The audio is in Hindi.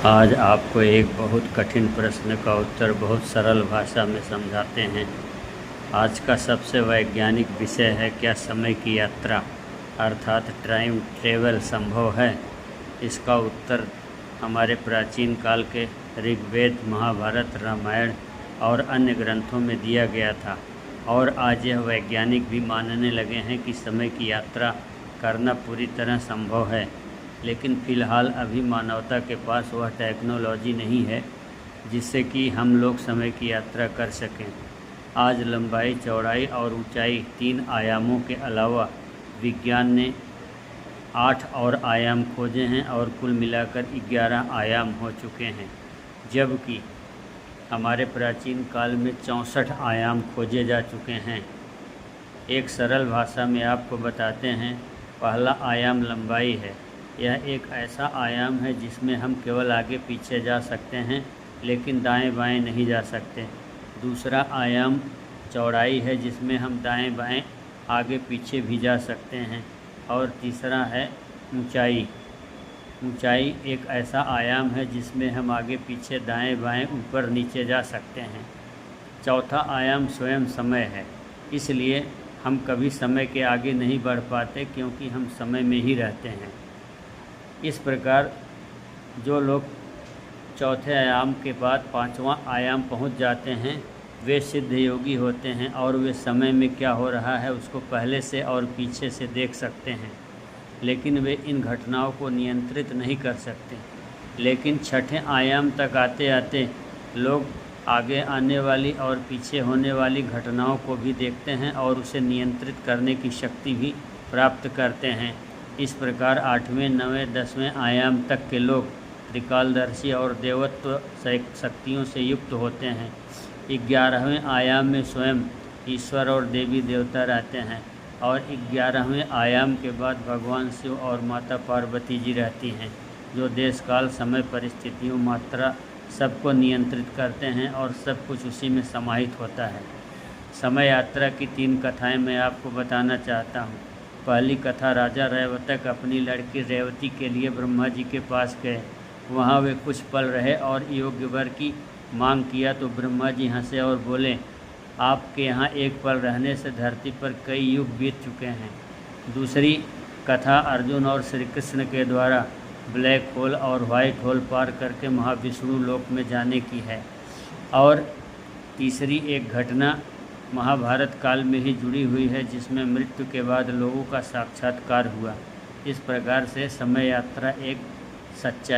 आज आपको एक बहुत कठिन प्रश्न का उत्तर बहुत सरल भाषा में समझाते हैं। आज का सबसे वैज्ञानिक विषय है, क्या समय की यात्रा अर्थात टाइम ट्रेवल संभव है? इसका उत्तर हमारे प्राचीन काल के ऋग्वेद, महाभारत, रामायण और अन्य ग्रंथों में दिया गया था और आज यह वैज्ञानिक भी मानने लगे हैं कि समय की यात्रा करना पूरी तरह संभव है। लेकिन फ़िलहाल अभी मानवता के पास वह टेक्नोलॉजी नहीं है जिससे कि हम लोग समय की यात्रा कर सकें। आज लंबाई, चौड़ाई और ऊंचाई 3 आयामों के अलावा विज्ञान ने 8 और आयाम खोजे हैं और कुल मिलाकर 11 आयाम हो चुके हैं, जबकि हमारे प्राचीन काल में 64 आयाम खोजे जा चुके हैं। एक सरल भाषा में आपको बताते हैं। पहला आयाम लंबाई है। यह एक ऐसा आयाम है जिसमें हम केवल आगे पीछे जा सकते हैं, लेकिन दाएं बाएं नहीं जा सकते। दूसरा आयाम चौड़ाई है, जिसमें हम दाएं बाएं, आगे पीछे भी जा सकते हैं। और तीसरा है ऊंचाई। ऊंचाई एक ऐसा आयाम है जिसमें हम आगे पीछे, दाएं बाएं, ऊपर नीचे जा सकते हैं। चौथा आयाम स्वयं समय है। इसलिए हम कभी समय के आगे नहीं बढ़ पाते, क्योंकि हम समय में ही रहते हैं। इस प्रकार जो लोग चौथे आयाम के बाद 5वां आयाम पहुंच जाते हैं, वे सिद्ध योगी होते हैं और वे समय में क्या हो रहा है उसको पहले से और पीछे से देख सकते हैं। लेकिन वे इन घटनाओं को नियंत्रित नहीं कर सकते। लेकिन छठे आयाम तक आते आते लोग आगे आने वाली और पीछे होने वाली घटनाओं को भी देखते हैं और उसे नियंत्रित करने की शक्ति भी प्राप्त करते हैं। इस प्रकार 8वें, 9वें, 10वें आयाम तक के लोग त्रिकालदर्शी और देवत्व शक्तियों से युक्त होते हैं। 11वें आयाम में स्वयं ईश्वर और देवी देवता रहते हैं और 11वें आयाम के बाद भगवान शिव और माता पार्वती जी रहती हैं, जो देश काल, समय, परिस्थितियों, मात्रा सबको नियंत्रित करते हैं और सब कुछ उसी में समाहित होता है। समय यात्रा की 3 कथाएं मैं आपको बताना चाहता हूँ। पहली कथा, राजा रैवतक अपनी लड़की रेवती के लिए ब्रह्मा जी के पास गए। वहाँ वे कुछ पल रहे और योग्य वर की मांग किया तो ब्रह्मा जी हंसे और बोले, आपके यहाँ एक पल रहने से धरती पर कई युग बीत चुके हैं। दूसरी कथा अर्जुन और श्री कृष्ण के द्वारा ब्लैक होल और वाइट होल पार करके महाविष्णु लोक में जाने की है। और तीसरी एक घटना महाभारत काल में ही जुड़ी हुई है, जिसमें मृत्यु के बाद लोगों का साक्षात्कार हुआ। इस प्रकार से समय यात्रा एक सच्चाई